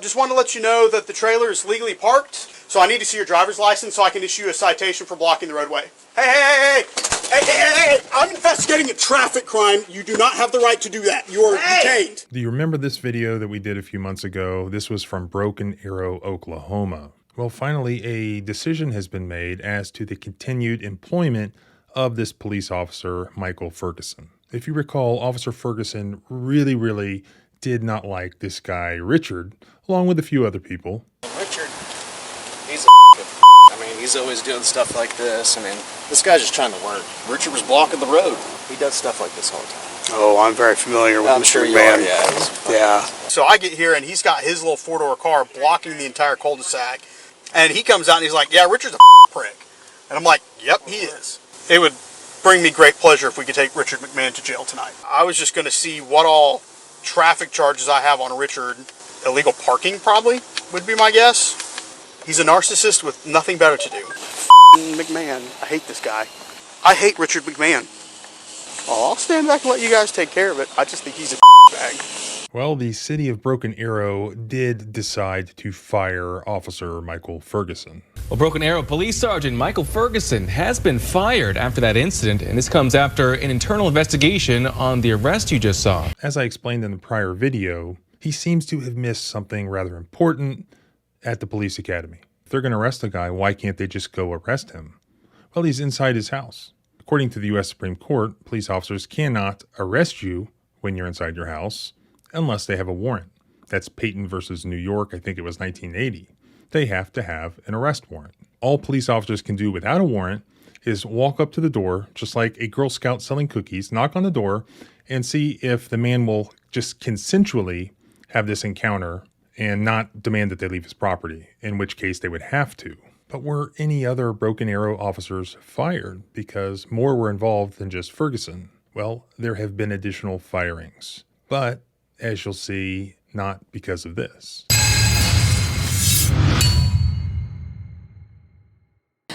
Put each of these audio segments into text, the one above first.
Just wanted to let you know that the trailer is legally parked, so I need to see your driver's license so I can issue a citation for blocking the roadway. Hey! I'm investigating a traffic crime. You do not have the right to do that. You are detained. Do you remember this video that we did a few months ago? This was from Broken Arrow, Oklahoma. Well, finally, a decision has been made as to the continued employment of this police officer, Michael Ferguson. If you recall, Officer Ferguson really did not like this guy, Richard, along with a few other people. Richard, he's he's always doing stuff like this. This guy's just trying to work. Richard was blocking the road. He does stuff like this all the time. Oh, I'm very familiar with Mr. McMahon. Yeah. So I get here and he's got his little four-door car blocking the entire cul-de-sac. And he comes out and he's like, yeah, Richard's a prick. And I'm like, yep, he is. It would bring me great pleasure if we could take Richard McMahon to jail tonight. I was just going to see what all traffic charges I have on Richard. Illegal parking probably would be my guess. He's a narcissist with nothing better to do. McMahon. I hate this guy. I hate Richard McMahon. Oh, I'll stand back and let you guys take care of it. I just think he's a bag. Well, the city of Broken Arrow did decide to fire Officer Michael Ferguson. Well, Broken Arrow Police Sergeant Michael Ferguson has been fired after that incident, and this comes after an internal investigation on the arrest you just saw. As I explained in the prior video, he seems to have missed something rather important at the police academy. If they're going to arrest a guy, why can't they just go arrest him? Well, he's inside his house. According to the U.S. Supreme Court, police officers cannot arrest you when you're inside your house unless they have a warrant. That's Peyton versus New York. I think it was 1980. They have to have an arrest warrant. All police officers can do without a warrant is walk up to the door, just like a Girl Scout selling cookies, knock on the door, and see if the man will just consensually have this encounter and not demand that they leave his property, in which case they would have to. But were any other Broken Arrow officers fired because more were involved than just Ferguson? Well, there have been additional firings, but as you'll see, not because of this.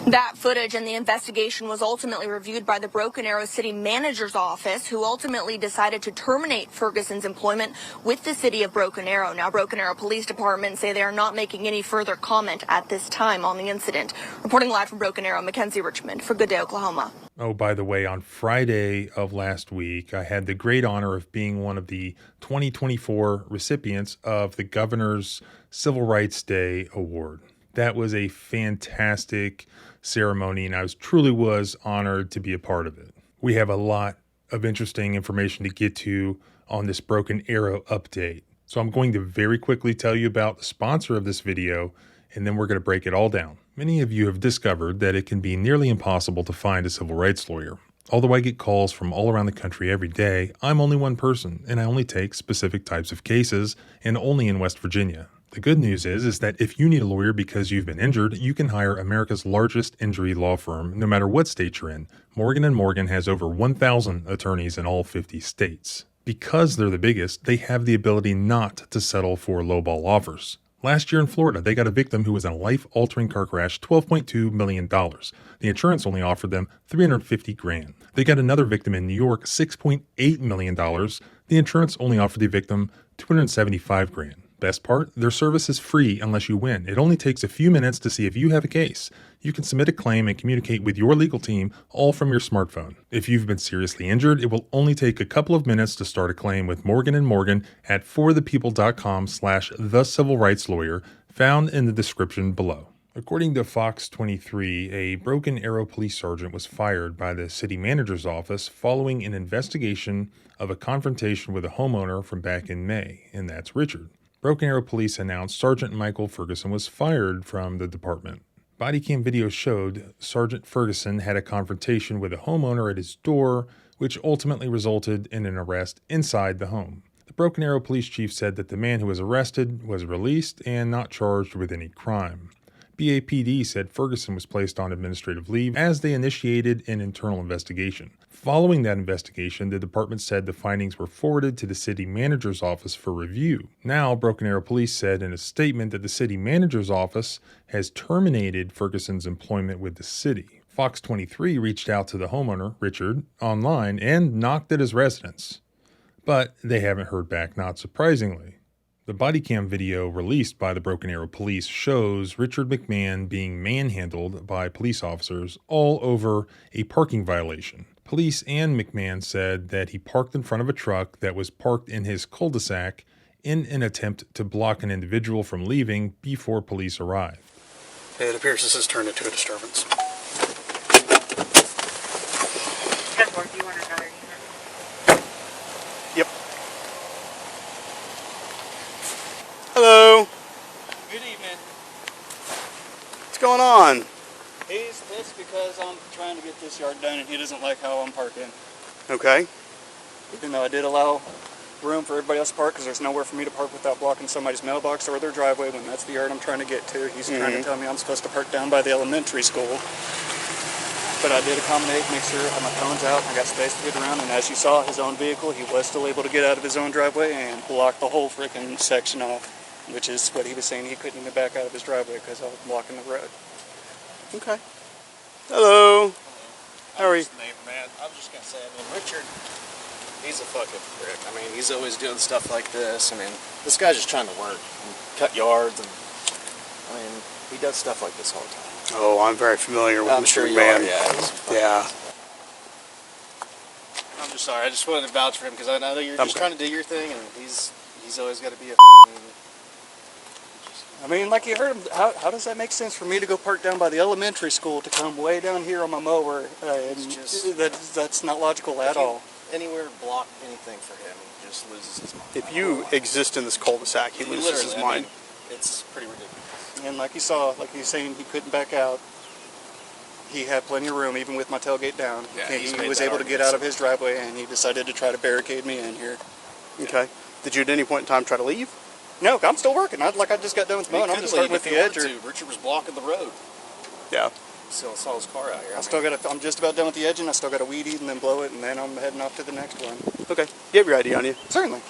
That footage and the investigation was ultimately reviewed by the Broken Arrow City Manager's Office, who ultimately decided to terminate Ferguson's employment with the city of Broken Arrow. Now, Broken Arrow Police Department say they are not making any further comment at this time on the incident. Reporting live from Broken Arrow, Mackenzie Richmond for Good Day, Oklahoma. Oh, by the way, on Friday of last week, I had the great honor of being one of the 2024 recipients of the Governor's Civil Rights Day Award. That was a fantastic ceremony, and I truly was honored to be a part of it. We have a lot of interesting information to get to on this Broken Arrow update. So I'm going to very quickly tell you about the sponsor of this video, and then we're going to break it all down. Many of you have discovered that it can be nearly impossible to find a civil rights lawyer. Although I get calls from all around the country every day, I'm only one person, and I only take specific types of cases, and only in West Virginia. The good news is that if you need a lawyer because you've been injured, you can hire America's largest injury law firm, no matter what state you're in. Morgan & Morgan has over 1,000 attorneys in all 50 states. Because they're the biggest, they have the ability not to settle for lowball offers. Last year in Florida, they got a victim who was in a life-altering car crash, $12.2 million. The insurance only offered them $350,000. They got another victim in New York, $6.8 million. The insurance only offered the victim $275,000. Best part, their service is free unless you win. It only takes a few minutes to see if you have a case. You can submit a claim and communicate with your legal team all from your smartphone. If you've been seriously injured, it will only take a couple of minutes to start a claim with Morgan & Morgan at forthepeople.com/thecivilrightslawyer, found in the description below. According to Fox 23, a Broken Arrow police sergeant was fired by the city manager's office following an investigation of a confrontation with a homeowner from back in May, and that's Richard. Broken Arrow Police announced Sergeant Michael Ferguson was fired from the department. Bodycam video showed Sergeant Ferguson had a confrontation with a homeowner at his door, which ultimately resulted in an arrest inside the home. The Broken Arrow police chief said that the man who was arrested was released and not charged with any crime. BAPD said Ferguson was placed on administrative leave as they initiated an internal investigation. Following that investigation, the department said the findings were forwarded to the city manager's office for review. Now, Broken Arrow Police said in a statement that the city manager's office has terminated Ferguson's employment with the city. Fox 23 reached out to the homeowner, Richard, online and knocked at his residence. But they haven't heard back, not surprisingly. The Bodycam video released by the Broken Arrow Police shows Richard McMahon being manhandled by police officers all over a parking violation. Police and McMahon said that he parked in front of a truck that was parked in his cul-de-sac in an attempt to block an individual from leaving before police arrived. It appears this has turned into a disturbance. Do you want another unit? Yep. Hello. Good evening. What's going on? He's pissed because I'm trying to get this yard done and he doesn't like how I'm parking. Okay. Even though I did allow room for everybody else to park because there's nowhere for me to park without blocking somebody's mailbox or their driveway when that's the yard I'm trying to get to. He's trying to tell me I'm supposed to park down by the elementary school. But I did accommodate, make sure I had my cones out, I got space to get around, and as you saw, his own vehicle, he was still able to get out of his own driveway and block the whole freaking section off, which is what he was saying, he couldn't even back out of his driveway because I was blocking the road. Okay. Hello. How are you? Neighbor, man. I was just going to say, I mean, Richard, he's a fucking prick. I mean, he's always doing stuff like this. I mean, this guy's just trying to work and cut yards, and I mean, he does stuff like this all the time. Oh, I'm very familiar with I'm Mr. sure you McMahon. are, Yeah. I'm just sorry. I just wanted to vouch for him because I know you're just Okay. trying to do your thing, and he's always got to be a. I mean, like you heard him. How does that make sense for me to go park down by the elementary school to come way down here on my mower? That's not logical at all. Anywhere block anything for him, he just loses his mind. If you exist in this cul-de-sac, he loses his mind. It's pretty ridiculous. And like you saw, like he was saying, he couldn't back out. He had plenty of room, even with my tailgate down. Yeah, and he's he made was that able to get argument. out of his driveway, and he decided to try to barricade me in here. Okay. Did you at any point in time try to leave? No, I'm still working. I just got done with mowing. I'm just starting with the edger. Richard was blocking the road. Yeah. Still saw his car out here. I'm just about done with the edging. I still got to weed eat and then blow it, and then I'm heading off to the next one. Okay. You have your ID on you? Certainly.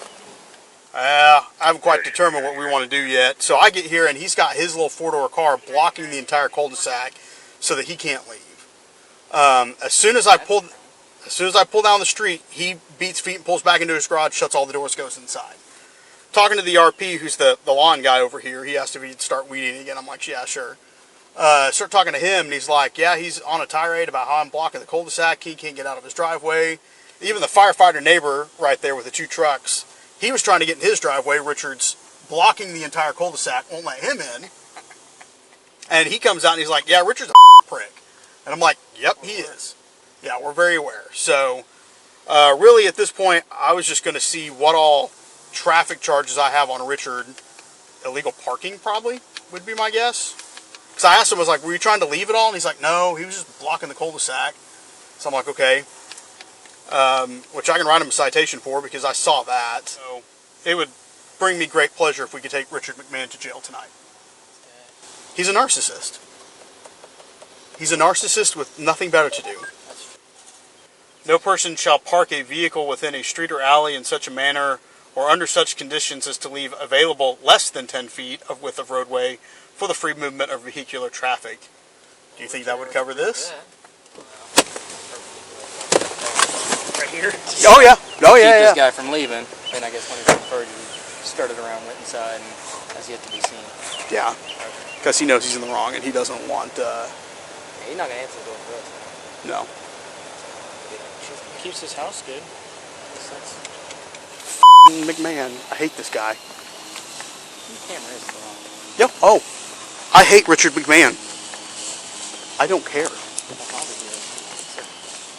I haven't quite determined what we want to do yet. So I get here and he's got his little four-door car blocking the entire cul-de-sac so that he can't leave. As soon as I pull down the street, he beats feet and pulls back into his garage, shuts all the doors, goes inside. Talking to the RP, who's the lawn guy over here, he asked if he'd start weeding again. I'm like, yeah, sure. Start talking to him, and he's like, yeah, he's on a tirade about how I'm blocking the cul-de-sac. He can't get out of his driveway. Even the firefighter neighbor right there with the two trucks, he was trying to get in his driveway. Richard's blocking the entire cul-de-sac, won't let him in. And he comes out and he's like, yeah, Richard's a prick. And I'm like, yep, he is. Yeah, we're very aware. So, really at this point, I was just going to see what all traffic charges I have on Richard. Illegal parking probably would be my guess. Because I asked him, I was like, were you trying to leave it all? And he's like, no, he was just blocking the cul-de-sac. So I'm like, okay. Which I can write him a citation for because I saw that. So it would bring me great pleasure if we could take Richard McMahon to jail tonight. He's a narcissist. He's a narcissist with nothing better to do. No person shall park a vehicle within a street or alley in such a manner or under such conditions as to leave available less than 10 feet of width of roadway for the free movement of vehicular traffic. Do you think that would cover this? Right here. Oh yeah. Oh Keep yeah, this yeah. guy from leaving. And I guess when he's referred, he started around, went inside, and has yet to be seen. Yeah. Because he knows he's in the wrong and he doesn't want, He's not gonna answer the door for us. no. Keeps his house good. McMahon. I hate this guy. The camera is still on. Yep. Oh. I hate Richard McMahon. I don't care.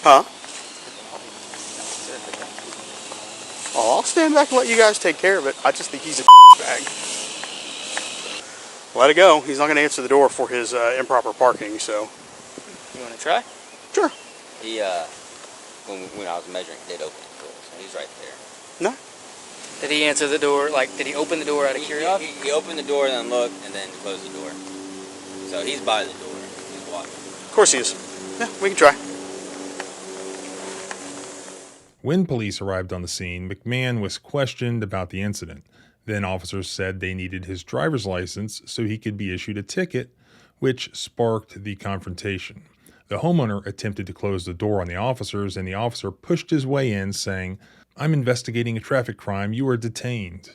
Huh? Oh, I'll stand back and let you guys take care of it. I just think he's a bag. Let it go. He's not going to answer the door for his improper parking, so. You wanna try? Sure. He, when I was measuring, he did open the door, so he's right there. No. Did he answer the door? Like, did he open the door out of curiosity? He opened the door, then looked, and then closed the door. So he's by the door. He's walking. Of course he is. Yeah, we can try. When police arrived on the scene, McMahon was questioned about the incident. Then officers said they needed his driver's license so he could be issued a ticket, which sparked the confrontation. The homeowner attempted to close the door on the officers, and the officer pushed his way in, saying, "I'm investigating a traffic crime. You are detained."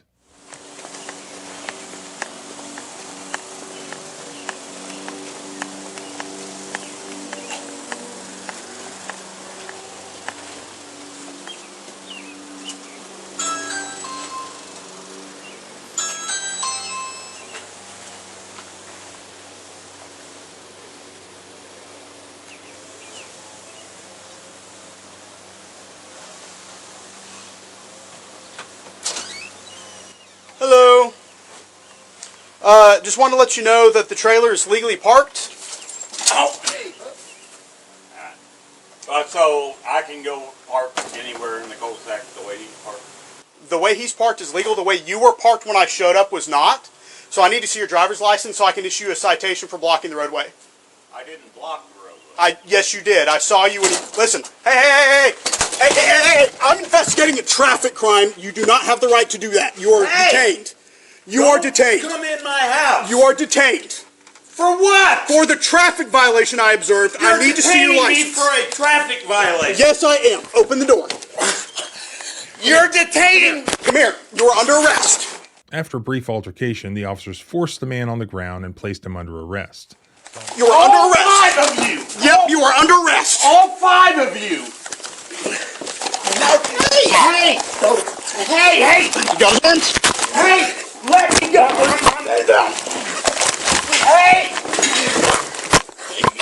Just wanted to let you know that the trailer is legally parked. Oh. So I can go park anywhere in the cul-de-sac the way he's parked? The way he's parked is legal. The way you were parked when I showed up was not. So I need to see your driver's license so I can issue a citation for blocking the roadway. I didn't block the roadway. Yes, you did. I saw you when you... Listen. Hey. I'm investigating a traffic crime. You do not have the right to do that. You are detained. You are detained. Come in my house. You are detained. For what? For the traffic violation I observed. I need to see your license. You're detaining me for a traffic violation. Yes, I am. Open the door. You're detaining. Come here. You are under arrest. After a brief altercation, the officers forced the man on the ground and placed him under arrest. You are under arrest. All 5 of you. Yep, you are under arrest. All 5 of you. Hey. You got a gun? Hey, let me go. Lay down. Hey.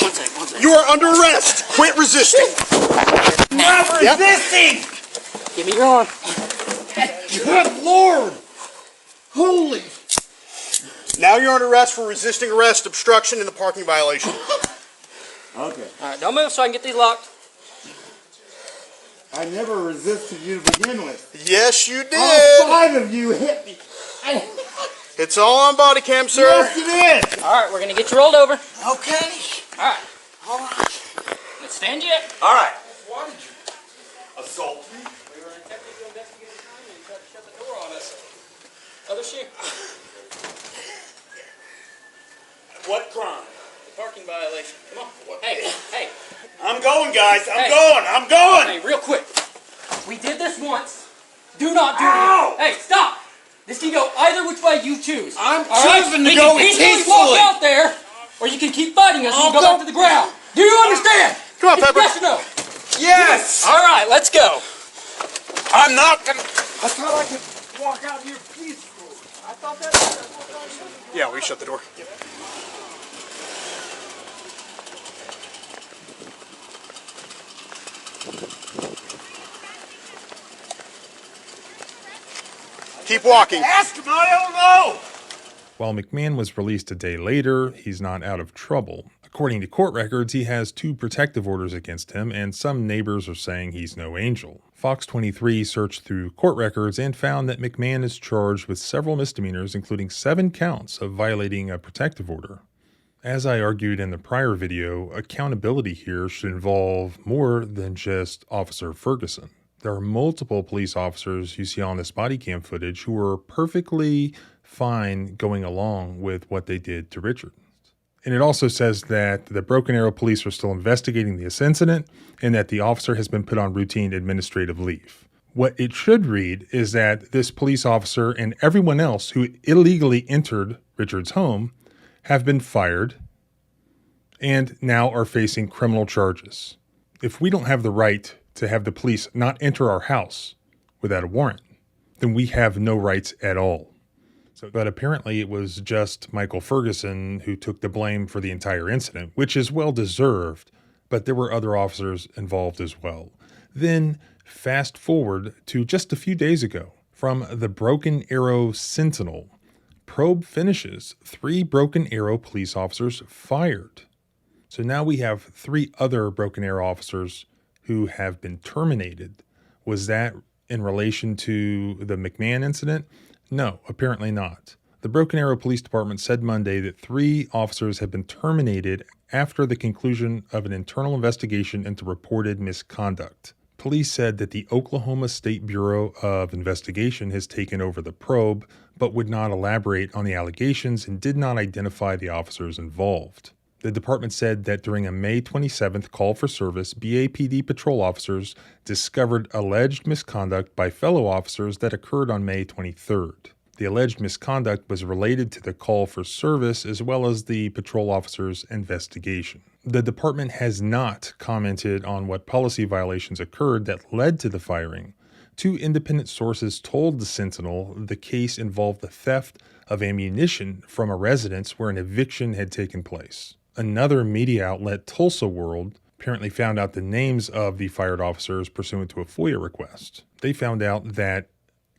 One second. You are under arrest. Quit resisting. Not resisting. Give me your arm. Good Lord. Holy. Now you're under arrest for resisting arrest, obstruction, and the parking violation. Okay. All right, don't move so I can get these locked. I never resisted you to begin with. Yes, you did. All 5 of you hit me. It's all on body cam, sir. Yes, it is. All right, we're going to get you rolled over. Okay. All right. Let's stand yet. All right. Why did you assault me? We were attempting to investigate a crime and you tried to shut the door on us. Other shoe. What crime? The parking violation. Come on. Hey. I'm going, guys. I'm Hey. going. Hey, real quick. We did this once. Do not do Ow! it. Hey, stop. This can go either which way you choose. I'm All right? choosing to You go can peacefully peacefully. walk out there, or you can keep fighting us and I'll go go- back to the ground. Do you understand? Come on, Pepper. Yes or no? Yes. All right, let's go. I'm not gonna. I thought I could walk out here peacefully. I thought that. Yeah, we shut the door. Keep walking. Ask him. I don't know. While McMahon was released a day later, he's not out of trouble. According to court records, he has 2 protective orders against him, and some neighbors are saying he's no angel. Fox 23 searched through court records and found that McMahon is charged with several misdemeanors, including 7 counts of violating a protective order. As I argued in the prior video, accountability here should involve more than just Officer Ferguson. There are multiple police officers you see on this body cam footage who are perfectly fine going along with what they did to Richard. And it also says that the Broken Arrow police are still investigating this incident and that the officer has been put on routine administrative leave. What it should read is that this police officer and everyone else who illegally entered Richard's home have been fired and now are facing criminal charges. If we don't have the right to have the police not enter our house without a warrant, then we have no rights at all. But apparently it was just Michael Ferguson who took the blame for the entire incident, which is well deserved, but there were other officers involved as well. Then fast forward to just a few days ago, from the Broken Arrow Sentinel, probe finishes, 3 Broken Arrow police officers fired. So now we have 3 other Broken Arrow officers who have been terminated. Was that in relation to the McMahon incident? No, apparently not. The Broken Arrow Police Department said Monday that 3 officers have been terminated after the conclusion of an internal investigation into reported misconduct. Police said that the Oklahoma State Bureau of Investigation has taken over the probe, but would not elaborate on the allegations and did not identify the officers involved. The department said that during a May 27th call for service, BAPD patrol officers discovered alleged misconduct by fellow officers that occurred on May 23rd. The alleged misconduct was related to the call for service as well as the patrol officers' investigation. The department has not commented on what policy violations occurred that led to the firing. 2 independent sources told the Sentinel the case involved the theft of ammunition from a residence where an eviction had taken place. Another media outlet, Tulsa World, apparently found out the names of the fired officers pursuant to a FOIA request. They found out that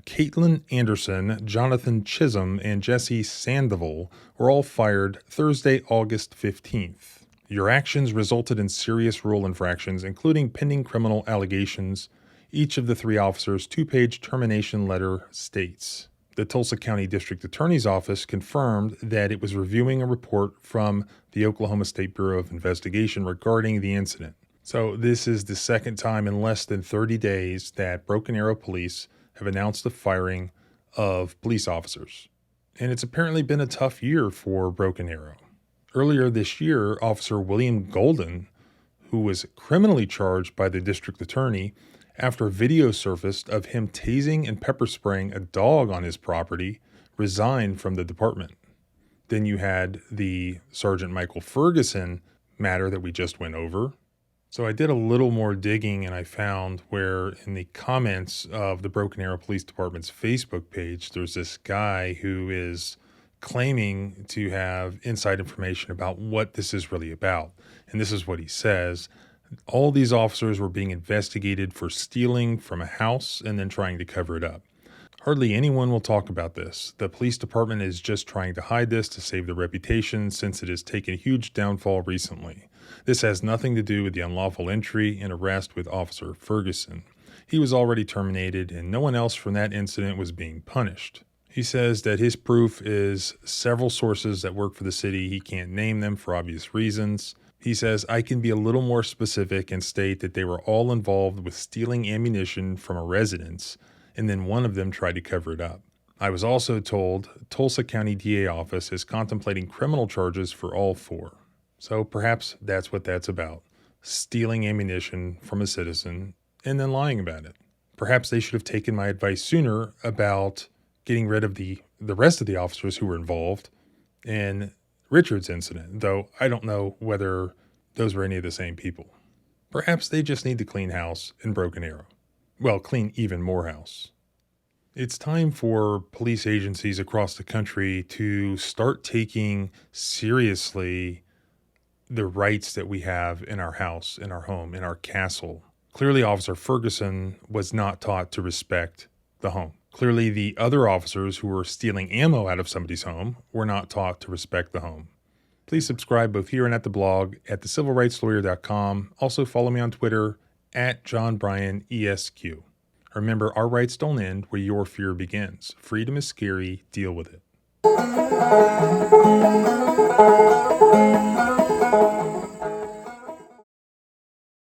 Caitlin Anderson, Jonathan Chisholm, and Jesse Sandoval were all fired Thursday, August 15th. Your actions resulted in serious rule infractions, including pending criminal allegations. Each of the 3 officers' 2-page termination letter states. The Tulsa County District Attorney's Office confirmed that it was reviewing a report from the Oklahoma State Bureau of Investigation regarding the incident. So this is the second time in less than 30 days that Broken Arrow Police have announced the firing of police officers. And it's apparently been a tough year for Broken Arrow. Earlier this year, Officer William Golden, who was criminally charged by the district attorney after a video surfaced of him tasing and pepper spraying a dog on his property, resigned from the department. Then you had the Sergeant Michael Ferguson matter that we just went over. So I did a little more digging and I found where in the comments of the Broken Arrow Police Department's Facebook page, there's this guy who is claiming to have inside information about what this is really about. And this is what he says. All these officers were being investigated for stealing from a house and then trying to cover it up. Hardly anyone will talk about this. The police department is just trying to hide this to save their reputation since it has taken a huge downfall recently. This has nothing to do with the unlawful entry and arrest with Officer Ferguson. He was already terminated and no one else from that incident was being punished. He says that his proof is several sources that work for the city. He can't name them for obvious reasons. He says, I can be a little more specific and state that they were all involved with stealing ammunition from a residence, and then one of them tried to cover it up. I was also told Tulsa County DA office is contemplating criminal charges for all 4. So perhaps that's what that's about. Stealing ammunition from a citizen and then lying about it. Perhaps they should have taken my advice sooner about getting rid of the rest of the officers who were involved in Richard's incident, though I don't know whether those were any of the same people. Perhaps they just need to clean house in Broken Arrow. Well, clean even more house. It's time for police agencies across the country to start taking seriously the rights that we have in our house, in our home, in our castle. Clearly, Officer Ferguson was not taught to respect the home. Clearly, the other officers who were stealing ammo out of somebody's home were not taught to respect the home. Please subscribe both here and at the blog at thecivilrightslawyer.com. Also follow me on Twitter at JohnBryanESQ. Remember, our rights don't end where your fear begins. Freedom is scary. Deal with it.